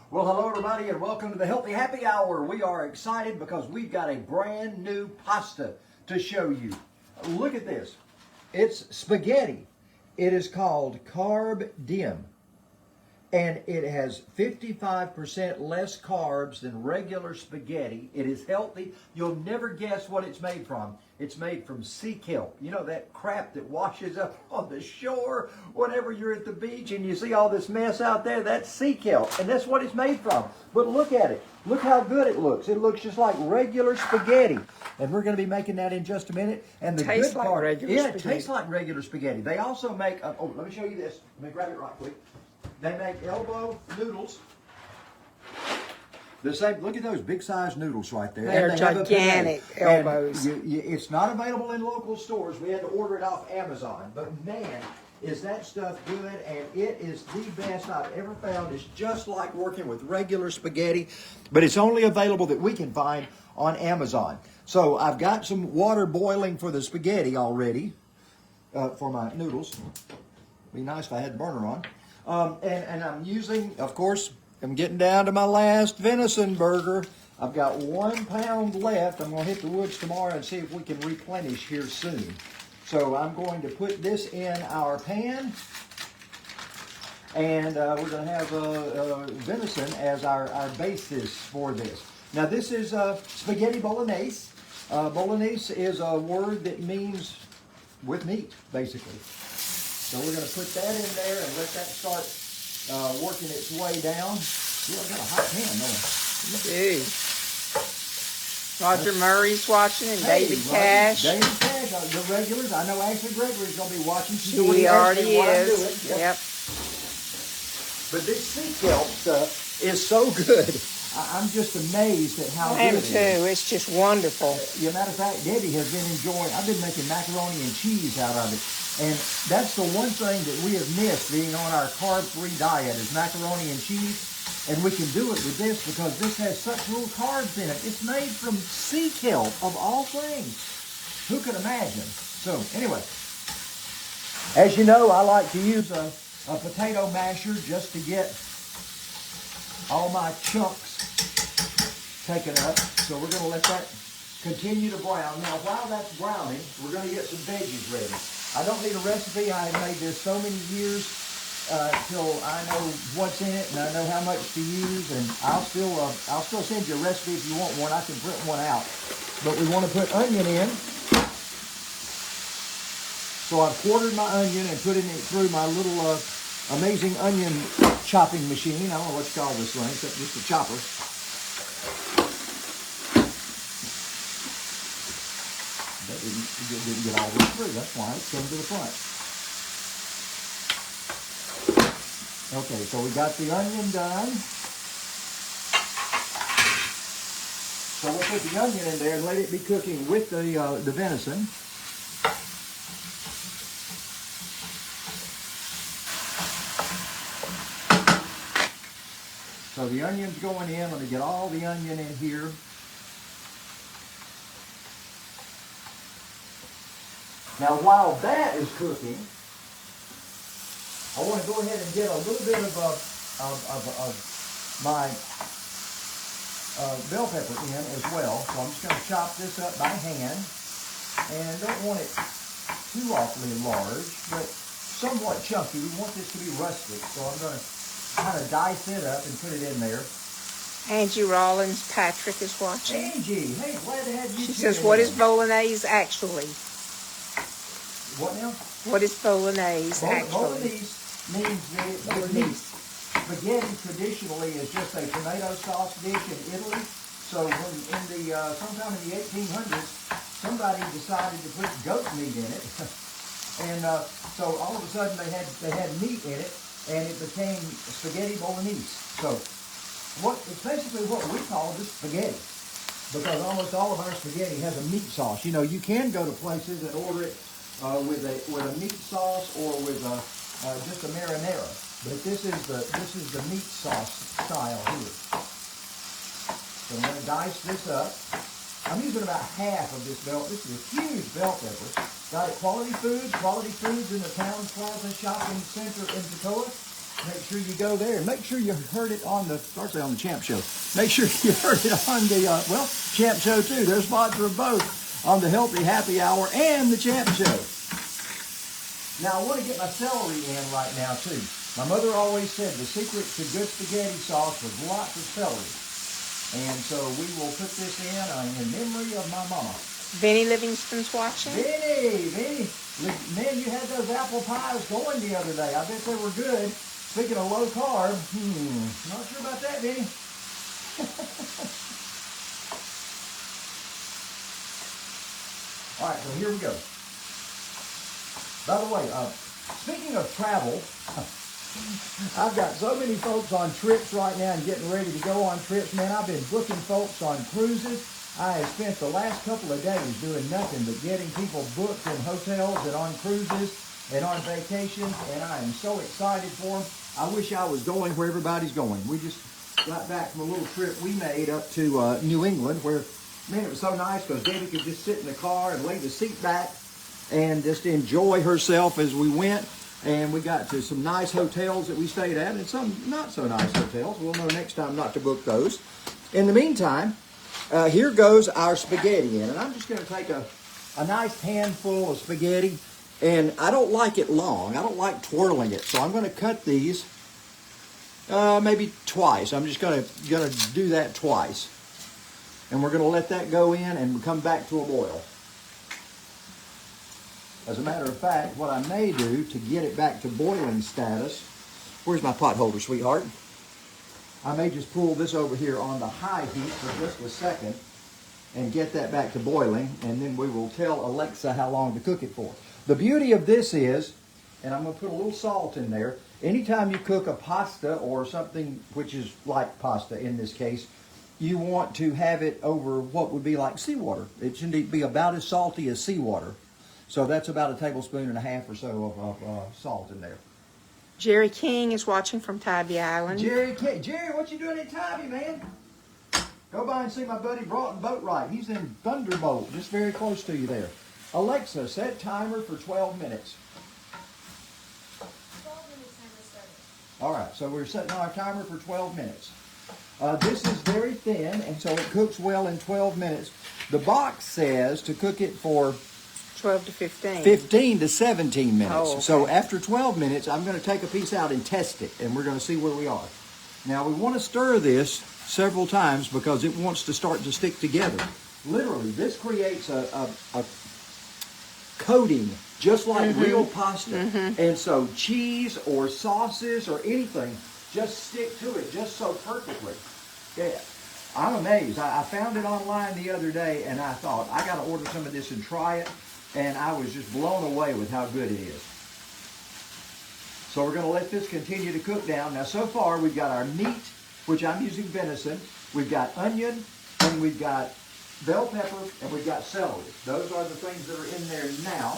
Well, hello everybody and welcome to the Healthy Happy Hour. We are excited because we've got a brand new pasta to show you. Look at this. It's spaghetti. It is called Carb Dim. And it has 55% less carbs than regular spaghetti. It is healthy. You'll never guess what it's made from. It's made from sea kelp. You know that crap that washes up on the shore whenever you're at the beach and you see all this mess out there? That's sea kelp. And that's what it's made from. But look at it. Look how good it looks. It looks just like regular spaghetti. And we're going to be making that in just a minute. And the tastes good like part, regular yeah, spaghetti. It tastes like regular spaghetti. They also make, oh, let me show you this. Let me grab it right quick. They make elbow noodles. The same. Look at those big size noodles right there. They're gigantic elbows. It's not available in local stores. We had to order it off Amazon. But man, is that stuff good, and it is the best I've ever found. It's just like working with regular spaghetti, but it's only available that we can find on Amazon. So I've got some water boiling for the spaghetti already, for my noodles. Be nice if I had the burner on. And I'm using, of course, I'm getting down to my last venison burger. I've got 1 pound left. I'm going to hit the woods tomorrow and see if we can replenish here soon. So I'm going to put this in our pan. And we're going to have venison as our basis for this. Now this is spaghetti bolognese. Bolognese is a word that means with meat, basically. So we're going to put that in there and let that start working its way down. Ooh, I got a hot pan, don't I? You do. Roger Murray's watching and Hey, David Roger, Cash. David Cash, the regulars. I know Ashley Gregory's going to be watching. She's He already what I'm doing. is. Yep. But this sea kelp stuff is so good. I'm just amazed at how I am good it is. too. It's just wonderful. As a matter of fact, Debbie has been enjoying, I've been making macaroni and cheese out of it. And that's the one thing that we have missed being on our carb-free diet is macaroni and cheese. And we can do it with this because this has such little carbs in it. It's made from sea kelp, of all things. Who could imagine? So, anyway, as you know, I like to use a potato masher just to get all my chunks taken up. So we're going to let that continue to brown. Now, while that's browning, we're going to get some veggies ready. I don't need a recipe. I have made this so many years till I know what's in it and I know how much to use. And I'll still send you a recipe if you want one. I can print one out. But we want to put onion in. So I've quartered my onion and put it through my little amazing onion chopping machine. I don't know what you call this thing, except just a chopper. That didn't get all the way through. That's why it's coming to the front. Okay, so we got the onion done. So we'll put the onion in there and let it be cooking with the venison. So the onion's going in. Let me get all the onion in here. Now while that is cooking, I want to go ahead and get a little bit of my bell pepper in as well. So I'm just going to chop this up by hand. And don't want it too awfully large, but somewhat chunky. We want this to be rustic. So I'm going to kind of dice it up and put it in there. Angie Rollins Patrick is watching. Angie, hey, glad to have you. She says, what is bolognese actually? What now? What is bolognese actually? Bolognese means Vietnamese. Spaghetti traditionally is just a tomato sauce dish in Italy. So when sometime in the 1800s, somebody decided to put goat meat in it, and so all of a sudden they had meat in it, and it became spaghetti bolognese. So it's basically what we call the spaghetti, because almost all of our spaghetti has a meat sauce. You know, you can go to places and order it with a meat sauce or with just a marinara, but this is the meat sauce style here. So I'm going to dice this up. I'm using about half of this bell. This is a huge bell pepper. Got it Quality Foods in the Town Plaza Shopping Center in Toccoa. Make sure you go there. Make sure you heard it on the, start on the Champ Show. Make sure you heard it on the, Champ Show too. They're sponsor of both on the Healthy Happy Hour and the Champ Show. Now I want to get my celery in right now too. My mother always said the secret to good spaghetti sauce was lots of celery. And so we will put this in memory of my mama. Vinny Livingston's watching. Vinny, man, you had those apple pies going the other day. I bet they were good. Speaking of low carb, not sure about that, Vinny. All right, so here we go. By the way, speaking of travel, I've got so many folks on trips right now and getting ready to go on trips. Man, I've been booking folks on cruises. I have spent the last couple of days doing nothing but getting people booked in hotels and on cruises and on vacations, and I am so excited for them. I wish I was going where everybody's going. We just got back from a little trip we made up to New England where, man, it was so nice because Debbie could just sit in the car and lay the seat back and just enjoy herself as we went. And we got to some nice hotels that we stayed at and some not so nice hotels. We'll know next time not to book those. In the meantime, here goes our spaghetti in. And I'm just going to take a nice handful of spaghetti. And I don't like it long. I don't like twirling it. So I'm going to cut these maybe twice. I'm just going to do that twice. And we're going to let that go in and come back to a boil. As a matter of fact, what I may do to get it back to boiling status, where's my pot holder, sweetheart? I may just pull this over here on the high heat for just a second and get that back to boiling, and then we will tell Alexa how long to cook it for. The beauty of this is, and I'm going to put a little salt in there, anytime you cook a pasta or something which is like pasta in this case, you want to have it over what would be like seawater. It should be about as salty as seawater. So that's about a tablespoon and a half or so of salt in there. Jerry King is watching from Tybee Island. Jerry, what you doing in Tybee, man? Go by and see my buddy Broughton Boatwright. He's in Thunderbolt, just very close to you there. Alexa, set timer for 12 minutes. 12 minutes timer started. All right, so we're setting our timer for 12 minutes. This is very thin, and so it cooks well in 12 minutes. The box says to cook it for 12 to 15. 15 to 17 minutes. Oh, okay. So after 12 minutes, I'm going to take a piece out and test it, and we're going to see where we are. Now, we want to stir this several times because it wants to start to stick together. Literally, this creates a coating, just like real pasta. And so cheese or sauces or anything just stick to it just so perfectly. Yeah. I'm amazed. I found it online the other day, and I thought, I got to order some of this and try it. And I was just blown away with how good it is. So we're going to let this continue to cook down. Now, so far, we've got our meat, which I'm using venison. We've got onion, and we've got bell pepper, and we've got celery. Those are the things that are in there now.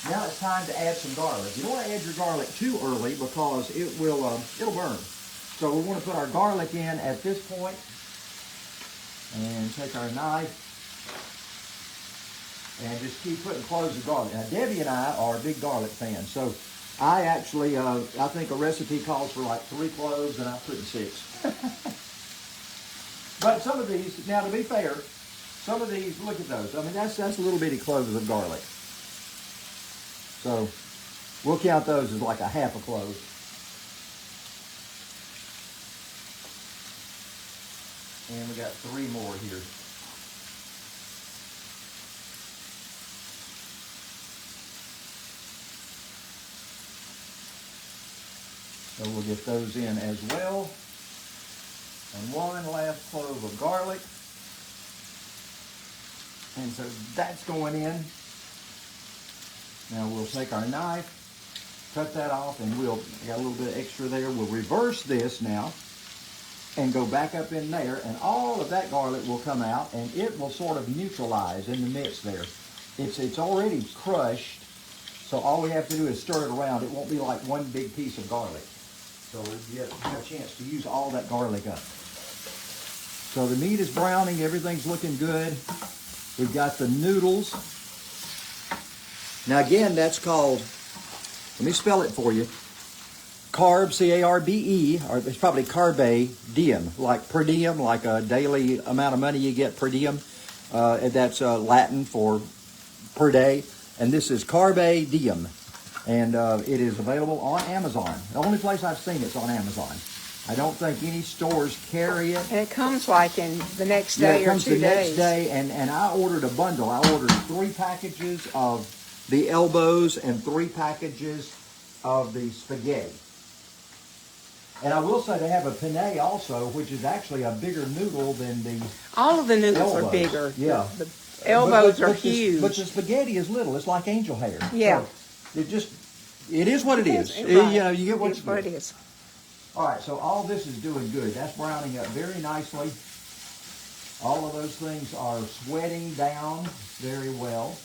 Now it's time to add some garlic. You don't want to add your garlic too early because it'll burn. So we want to put our garlic in at this point, and take our knife and just keep putting cloves of garlic. Now, Debbie and I are big garlic fans, so I actually, I think a recipe calls for like 3 cloves, and I'm putting 6. But some of these, now to be fair, some of these, look at those. I mean, that's little bitty cloves of garlic. So we'll count those as like a half a clove. And we got 3 more here. So we'll get those in as well. And 1 last clove of garlic. And so that's going in. Now we'll take our knife, cut that off, and we'll got a little bit extra there. We'll reverse this now and go back up in there, and all of that garlic will come out, and it will sort of neutralize in the mix there. It's already crushed, so all we have to do is stir it around. It won't be like one big piece of garlic. So you have a chance to use all that garlic up. So the meat is browning, everything's looking good. We've got the noodles. Now again, that's called, let me spell it for you, carb, C-A-R-B-E, or it's probably carbe diem, like per diem, like a daily amount of money you get per diem. That's Latin for per day. And this is carbe diem. And it is available on Amazon. The only place I've seen it's on Amazon. I don't think any stores carry it. And it comes like in the next day it or comes 2 the days. next day, and I ordered a bundle. I ordered 3 packages of the elbows and 3 packages of the spaghetti. And I will say they have a penne also, which is actually a bigger noodle than the All of the noodles elbows. are bigger. Yeah. The elbows are but huge. But the spaghetti is little. It's like angel hair. Yeah. So it is what it is. Right. You know, you get what It's you what get. it is. All right, so all this is doing good. That's browning up very nicely. All of those things are sweating down very well.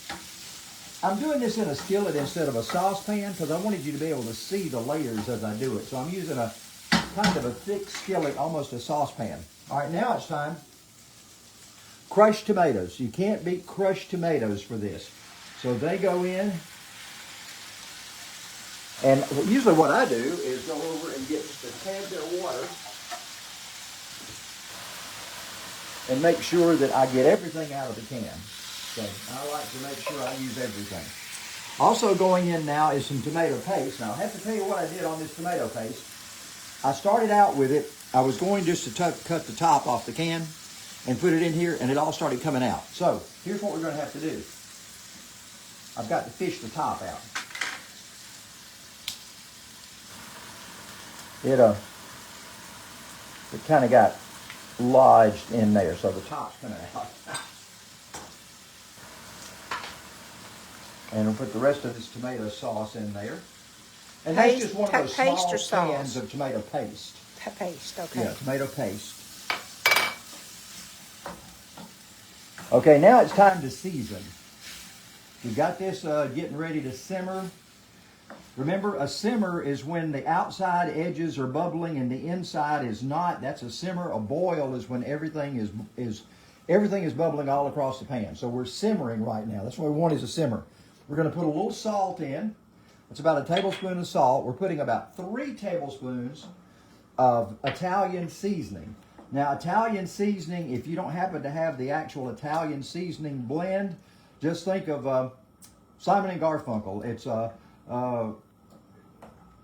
I'm doing this in a skillet instead of a saucepan because I wanted you to be able to see the layers as I do it. So I'm using a kind of a thick skillet, almost a saucepan. All right, now it's time. Crushed tomatoes. You can't beat crushed tomatoes for this. So they go in. And usually what I do is go over and get just a tad bit of water and make sure that I get everything out of the can. So I like to make sure I use everything. Also going in now is some tomato paste. Now I have to tell you what I did on this tomato paste. I started out with it. I was going just to cut the top off the can and put it in here, and it all started coming out. So here's what we're going to have to do. I've got to fish the top out. It kind of got lodged in there, so the top's coming out. And we'll put the rest of this tomato sauce in there. And that's just one of those Paste or small sauce? cans of tomato paste. Paste, okay. Yeah, tomato paste. Okay, now it's time to season. We've got this getting ready to simmer. Remember, a simmer is when the outside edges are bubbling and the inside is not. That's a simmer. A boil is when everything is bubbling all across the pan. So we're simmering right now. That's what we want is a simmer. We're going to put a little salt in. It's about a tablespoon of salt. We're putting about 3 tablespoons of Italian seasoning. Now, Italian seasoning, if you don't happen to have the actual Italian seasoning blend, just think of Simon & Garfunkel. It's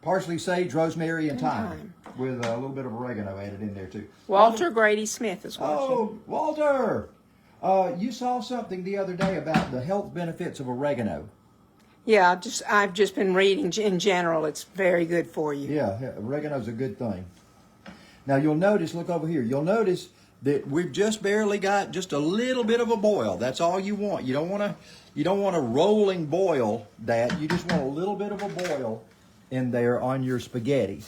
parsley, sage, rosemary, and thyme with a little bit of oregano added in there too. Walter Grady Smith is watching. Oh, Walter! You saw something the other day about the health benefits of oregano. Yeah, I've just been reading in general. It's very good for you. Yeah, oregano's a good thing. Now you'll notice, look over here. You'll notice that we've just barely got just a little bit of a boil. That's all you want. You don't want a rolling boil that. You just want a little bit of a boil in there on your spaghetti.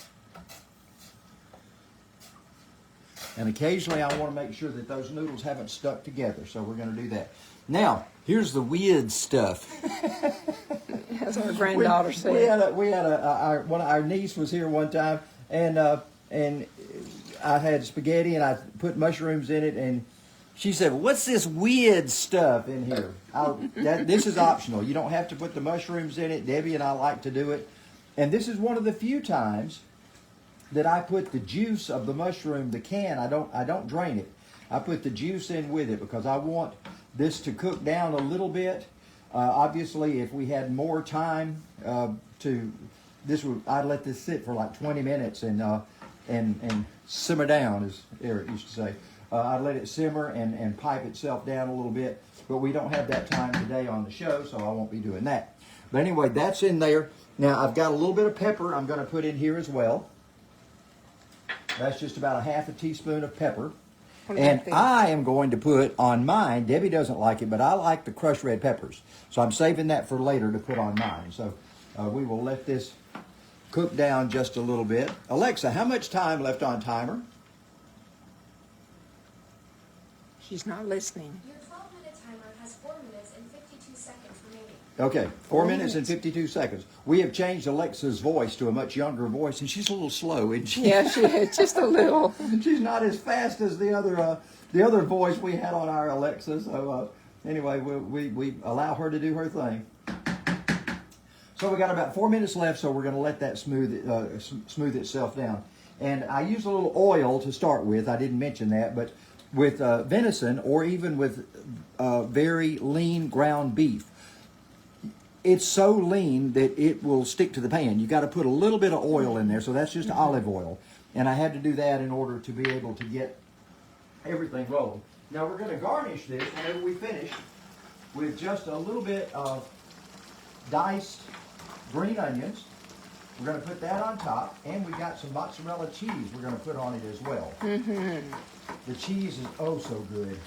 And occasionally I want to make sure that those noodles haven't stuck together. So we're going to do that. Now, here's the weird stuff. As our granddaughter said. One of our niece was here one time, and I had spaghetti and I put mushrooms in it, and she said, "What's this weird stuff in here?" This is optional. You don't have to put the mushrooms in it. Debbie and I like to do it, and this is one of the few times that I put the juice of the mushroom, the can. I don't drain it. I put the juice in with it because I want this to cook down a little bit. Obviously, if we had more time I'd let this sit for like 20 minutes and simmer down, as Eric used to say. I'd let it simmer and pipe itself down a little bit, but we don't have that time today on the show, so I won't be doing that. But anyway, that's in there. Now, I've got a little bit of pepper I'm going to put in here as well. That's just about a half a teaspoon of pepper. And I am going to put on mine, Debbie doesn't like it, but I like the crushed red peppers. So I'm saving that for later to put on mine. So we will let this cook down just a little bit. Alexa, how much time left on timer? She's not listening. Your 12-minute timer has 4 minutes and 52 seconds remaining. Okay, 4 minutes and 52 seconds. We have changed Alexa's voice to a much younger voice, and she's a little slow, isn't she? Yeah, she is, just a little. She's not as fast as the other voice we had on our Alexa. So anyway, we allow her to do her thing. So we got about 4 minutes left, so we're going to let that smooth itself down. And I use a little oil to start with. I didn't mention that, but with venison or even with very lean ground beef, it's so lean that it will stick to the pan. You got to put a little bit of oil in there, so that's just olive oil. And I had to do that in order to be able to get everything rolling. Now we're going to garnish this whenever we finish with just a little bit of diced green onions. We're going to put that on top, and we got some mozzarella cheese we're going to put on it as well. Mm-hmm. The cheese is oh so good.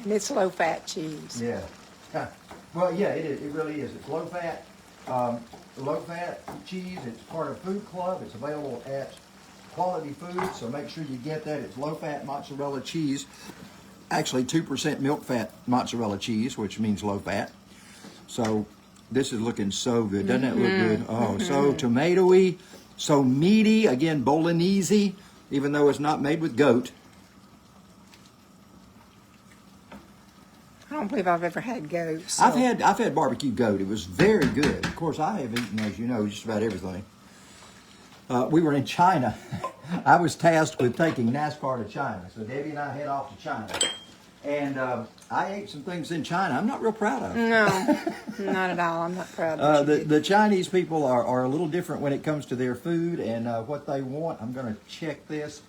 And it's low-fat cheese. Yeah. Well, yeah, it is. It really is. It's low-fat cheese. It's part of Food Club. It's available at Quality Foods, so make sure you get that. It's low-fat mozzarella cheese. Actually, 2% milk-fat mozzarella cheese, which means low-fat. So this is looking so good. Doesn't that look good? Oh, so tomatoey, so meaty. Again, bolognese, even though it's not made with goat. I don't believe I've ever had goat. So. I've had barbecue goat. It was very good. Of course, I have eaten, as you know, just about everything. We were in China. I was tasked with taking NASCAR to China. So Debbie and I head off to China. And I ate some things in China I'm not real proud of. No, not at all. I'm not proud of the Chinese people are a little different when it comes to their food and what they want. I'm going to check this.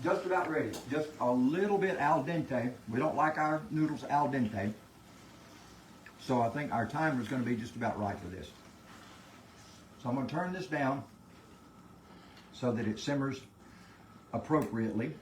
Just about ready. Just a little bit al dente. We don't like our noodles al dente. So I think our timer is going to be just about right for this. So I'm going to turn this down so that it simmers appropriately.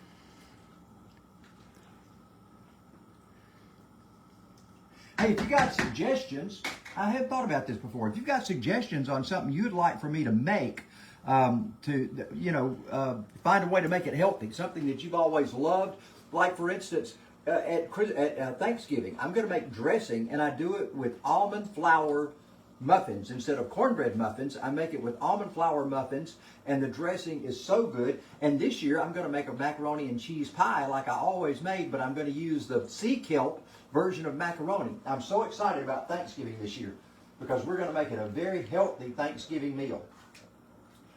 Hey, if you got suggestions, I have thought about this before. If you've got suggestions on something you'd like for me to make, find a way to make it healthy, something that you've always loved, like for instance, at Thanksgiving, I'm going to make dressing, and I do it with almond flour muffins. Instead of cornbread muffins, I make it with almond flour muffins, and the dressing is so good. And this year, I'm going to make a macaroni and cheese pie like I always made, but I'm going to use the sea kelp version of macaroni. I'm so excited about Thanksgiving this year because we're going to make it a very healthy Thanksgiving meal.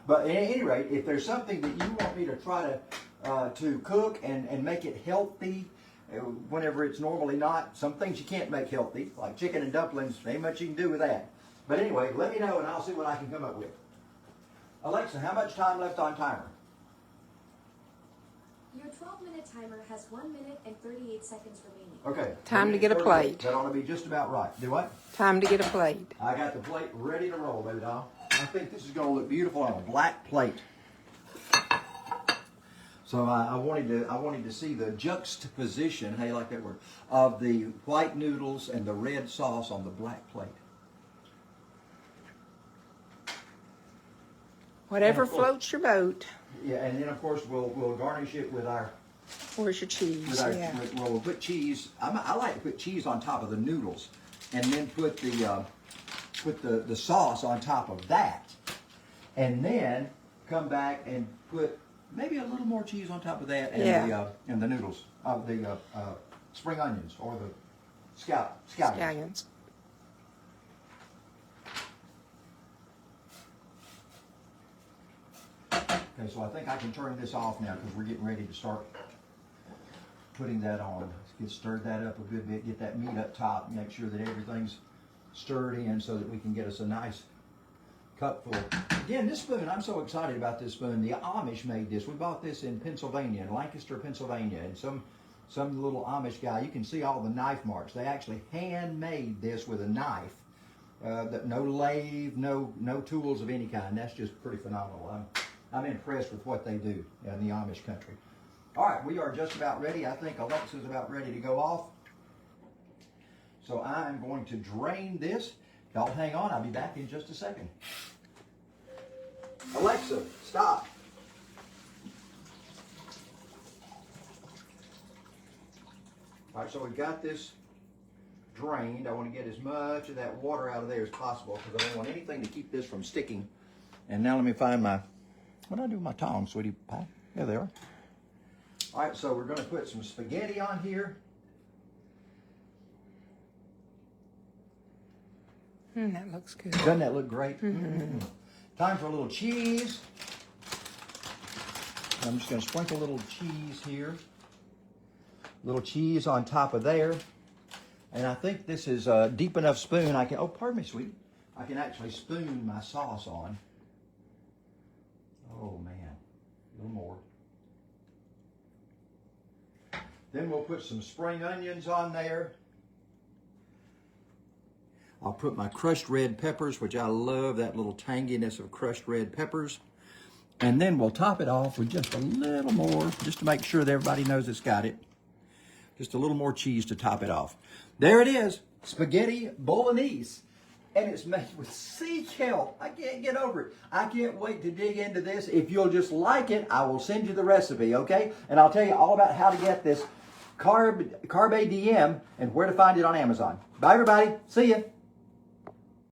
But at any rate, if there's something that you want me to try to cook and make it healthy, whenever it's normally not, some things you can't make healthy, like chicken and dumplings, ain't much you can do with that. But anyway, let me know and I'll see what I can come up with. Alexa, how much time left on timer? Your 12-minute timer has 1 minute and 38 seconds remaining. Okay. Time to get a plate. That ought to be just about right. Do what? Time to get a plate. I got the plate ready to roll, baby doll. I think this is going to look beautiful on a black plate. So I wanted to see the juxtaposition, how you like that word, of the white noodles and the red sauce on the black plate. Whatever floats your boat. Yeah, and then of course we'll garnish it with our. Where's your cheese? We'll put cheese. I like to put cheese on top of the noodles, and then put the sauce on top of that, and then come back and put maybe a little more cheese on top of that, and the noodles of the spring onions or the scallions. Okay, so I think I can turn this off now because we're getting ready to start putting that on. Let's get stirred that up a good bit, get that meat up top, make sure that everything's stirred in so that we can get us a nice cupful. Again, this spoon, I'm so excited about this spoon. The Amish made this. We bought this in Pennsylvania, in Lancaster, Pennsylvania, and some little Amish guy. You can see all the knife marks. They actually handmade this with a knife. No lathe, no tools of any kind. That's just pretty phenomenal. I'm impressed with what they do in the Amish country. All right, we are just about ready. I think Alexa's about ready to go off. So I'm going to drain this. Y'all hang on, I'll be back in just a second. Alexa, stop. All right, so we've got this drained. I want to get as much of that water out of there as possible because I don't want anything to keep this from sticking. And now let me find what do I do with my tongs, sweetie pie? There they are. All right, so we're going to put some spaghetti on here. That looks good. Doesn't that look great? Mm-hmm. Time for a little cheese. I'm just going to sprinkle a little cheese here. Little cheese on top of there. And I think this is a deep enough spoon I can, oh, pardon me, sweetie. I can actually spoon my sauce on. Oh, man. A little more. Then we'll put some spring onions on there. I'll put my crushed red peppers, which I love that little tanginess of crushed red peppers. And then we'll top it off with just a little more, just to make sure that everybody knows it's got it. Just a little more cheese to top it off. There it is, spaghetti bolognese. And it's made with sea kelp. I can't get over it. I can't wait to dig into this. If you'll just like it, I will send you the recipe, okay? And I'll tell you all about how to get this carb ADM and where to find it on Amazon. Bye, everybody. See ya.